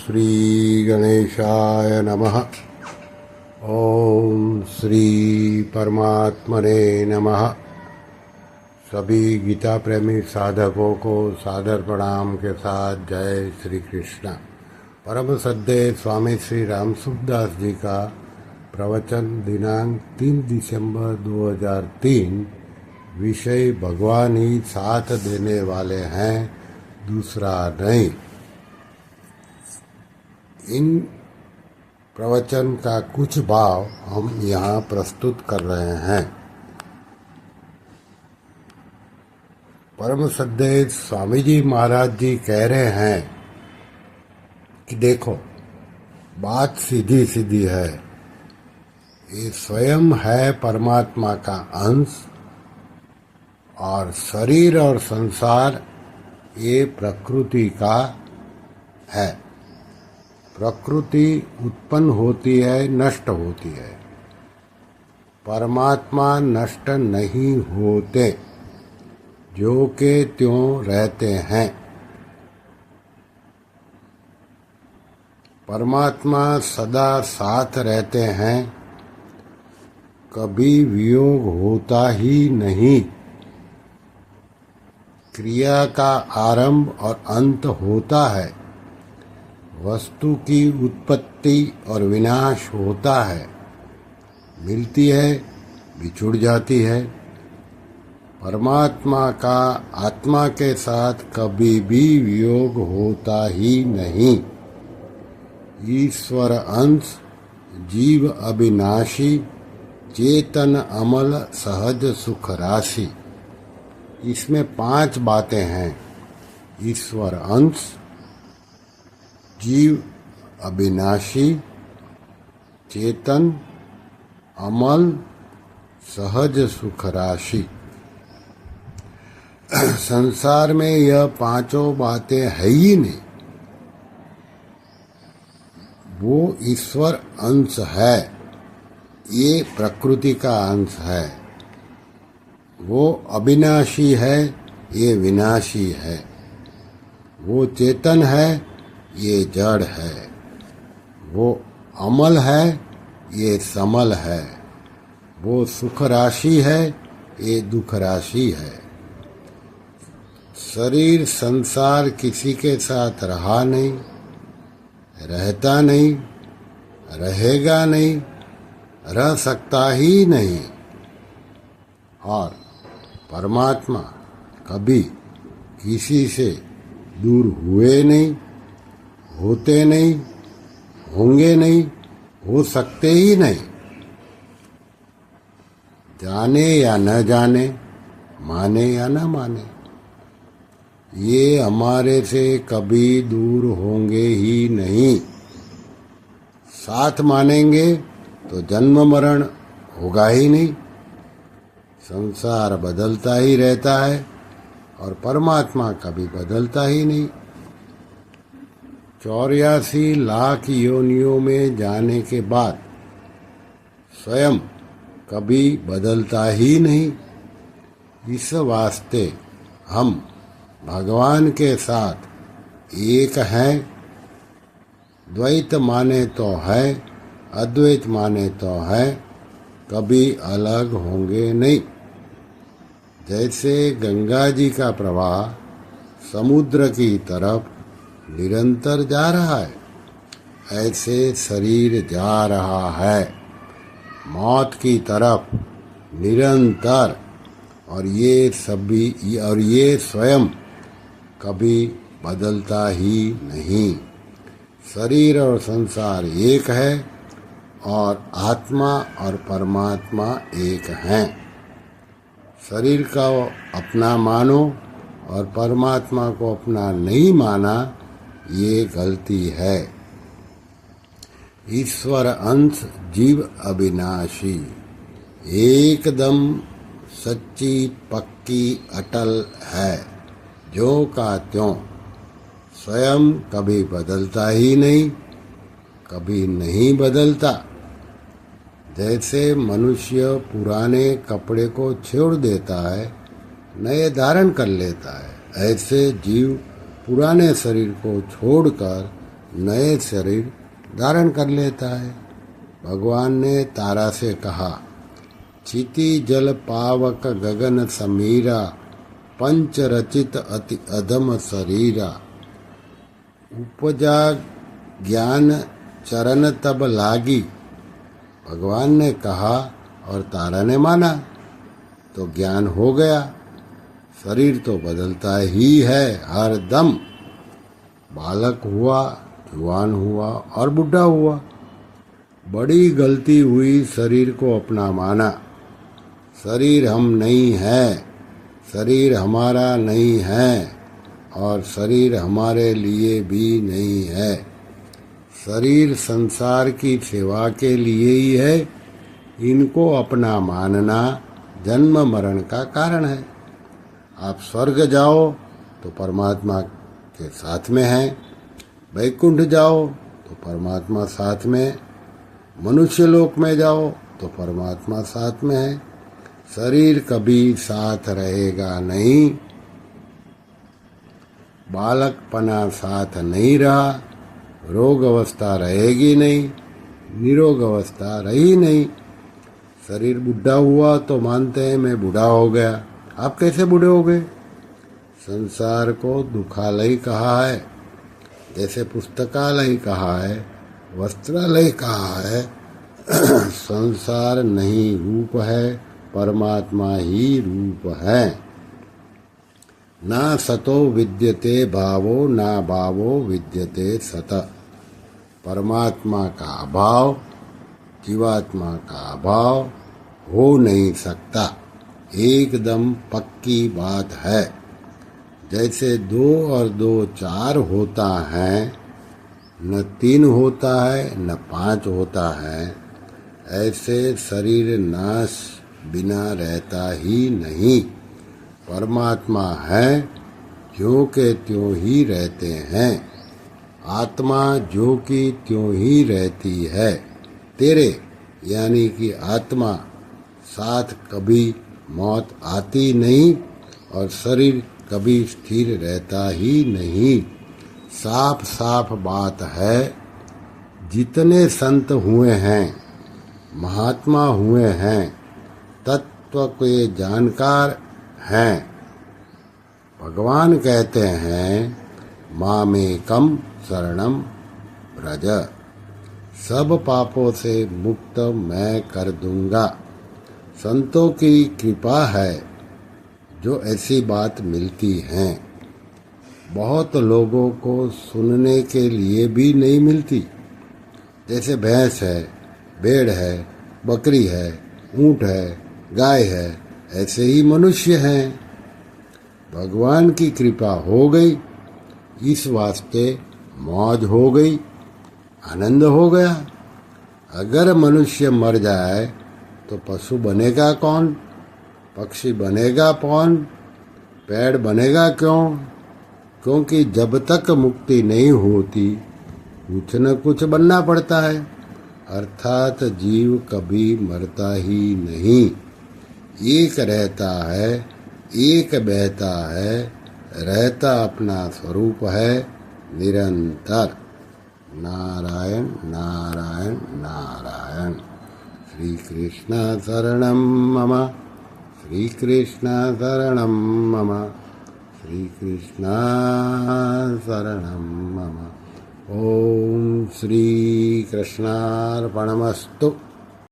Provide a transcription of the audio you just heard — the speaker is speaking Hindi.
श्री गणेशाय नमः। ओम श्री परमात्मने नमः। सभी गीता प्रेमी साधकों को सादर प्रणाम के साथ जय श्री कृष्ण। परम सद्य स्वामी श्री रामसुखदास जी का प्रवचन दिनांक 3 दिसंबर 2003। विषय भगवान ही साथ देने वाले हैं, दूसरा नहीं। इन प्रवचन का कुछ भाव हम यहाँ प्रस्तुत कर रहे हैं। परम सद्य स्वामी जी महाराज जी कह रहे हैं कि देखो, बात सीधी सीधी है। ये स्वयं है परमात्मा का अंश और शरीर और संसार ये प्रकृति का है। प्रकृति उत्पन्न होती है, नष्ट होती है। परमात्मा नष्ट नहीं होते, जो के त्यों रहते हैं। परमात्मा सदा साथ रहते हैं, कभी वियोग होता ही नहीं। क्रिया का आरंभ और अंत होता है, वस्तु की उत्पत्ति और विनाश होता है, मिलती है, बिछुड़ जाती है। परमात्मा का आत्मा के साथ कभी भी वियोग होता ही नहीं। ईश्वर अंश, जीव अविनाशी, चेतन अमल, सहज सुख राशि। इसमें 5 बातें हैं। ईश्वर अंश, जीव अविनाशी, चेतन अमल, सहज सुख राशि। संसार में यह 5 बातें है ही नहीं। वो ईश्वर अंश है, ये प्रकृति का अंश है। वो अविनाशी है, ये विनाशी है। वो चेतन है, ये जड़ है। वो अमल है, ये समल है। वो सुख राशि है, ये दुख राशि है। शरीर संसार किसी के साथ रहा नहीं, रहता नहीं, रहेगा नहीं, रह सकता ही नहीं। और परमात्मा कभी किसी से दूर हुए नहीं, होते नहीं, होंगे नहीं, हो सकते ही नहीं। जाने या न जाने, माने या न माने, ये हमारे से कभी दूर होंगे ही नहीं। साथ मानेंगे तो जन्म मरण होगा ही नहीं। संसार बदलता ही रहता है और परमात्मा कभी बदलता ही नहीं। 84 लाख योनियों में जाने के बाद स्वयं कभी बदलता ही नहीं। इस वास्ते हम भगवान के साथ एक हैं। द्वैत माने तो है, अद्वैत माने तो है, कभी अलग होंगे नहीं। जैसे गंगा जी का प्रवाह समुद्र की तरफ निरंतर जा रहा है, ऐसे शरीर जा रहा है मौत की तरफ निरंतर। और ये स्वयं कभी बदलता ही नहीं। शरीर और संसार एक है और आत्मा और परमात्मा एक हैं। शरीर का अपना मानो और परमात्मा को अपना नहीं माना, ये गलती है। ईश्वर अंश, जीव अविनाशी, एकदम सच्ची पक्की अटल है, जो का त्यों। स्वयं कभी बदलता ही नहीं, कभी नहीं बदलता। जैसे मनुष्य पुराने कपड़े को छोड़ देता है, नए धारण कर लेता है, ऐसे जीव पुराने शरीर को छोड़कर नए शरीर धारण कर लेता है। भगवान ने तारा से कहा, चिति जल पावक गगन समीरा, पंच रचित अति अधम शरीरा, उपजा ज्ञान चरण तब लागी। भगवान ने कहा और तारा ने माना, तो ज्ञान हो गया। शरीर तो बदलता ही है हर दम। बालक हुआ, जवान हुआ और बुढ़ा हुआ। बड़ी गलती हुई शरीर को अपना माना। शरीर हम नहीं है, शरीर हमारा नहीं है और शरीर हमारे लिए भी नहीं है। शरीर संसार की सेवा के लिए ही है। इनको अपना मानना जन्म मरण का कारण है। आप स्वर्ग जाओ तो परमात्मा के साथ में हैं, वैकुंठ जाओ तो परमात्मा साथ में, मनुष्य लोक में जाओ तो परमात्मा साथ में है। शरीर कभी साथ रहेगा नहीं। बालकपना साथ नहीं रहा, रोग अवस्था रहेगी नहीं, निरोग अवस्था रही नहीं। शरीर बुढ़ा हुआ तो मानते हैं मैं बूढ़ा हो गया। आप कैसे बूढ़े हो गए? संसार को दुखालय कहा है, जैसे पुस्तकालय कहा है, वस्त्रालय कहा है। संसार नहीं रूप है, परमात्मा ही रूप है। ना सतो विद्यते भावो, ना भावो विद्यते सत। परमात्मा का अभाव, जीवात्मा का अभाव हो नहीं सकता। एकदम पक्की बात है। जैसे 2 और 2 4 होता है, न 3 होता है न 5 होता है, ऐसे शरीर नाश बिना रहता ही नहीं। परमात्मा है, ज्यों के त्यों ही रहते हैं। आत्मा ज्यों की त्यों ही रहती है। तेरे यानी कि आत्मा साथ कभी मौत आती नहीं और शरीर कभी स्थिर रहता ही नहीं। साफ साफ बात है। जितने संत हुए हैं, महात्मा हुए हैं, तत्व के जानकार हैं, भगवान कहते हैं मामेकम शरणम व्रज। सब पापों से मुक्त मैं कर दूंगा। संतों की कृपा है जो ऐसी बात मिलती है। बहुत लोगों को सुनने के लिए भी नहीं मिलती। जैसे भैंस है, भेड़ है, बकरी है, ऊंट है, गाय है, ऐसे ही मनुष्य हैं। भगवान की कृपा हो गई, इस वास्ते मौज हो गई, आनंद हो गया। अगर मनुष्य मर जाए तो पशु बनेगा कौन? पक्षी बनेगा कौन? पेड़ बनेगा क्यों? क्योंकि जब तक मुक्ति नहीं होती कुछ न कुछ बनना पड़ता है। अर्थात जीव कभी मरता ही नहीं। एक रहता है, एक बहता है, रहता अपना स्वरूप है निरंतर। नारायण नारायण नारायण। श्री कृष्ण शरणं मम, श्री कृष्ण शरणं मम, श्री कृष्ण शरणं मम। ओम श्री कृष्णार्पणमस्तु।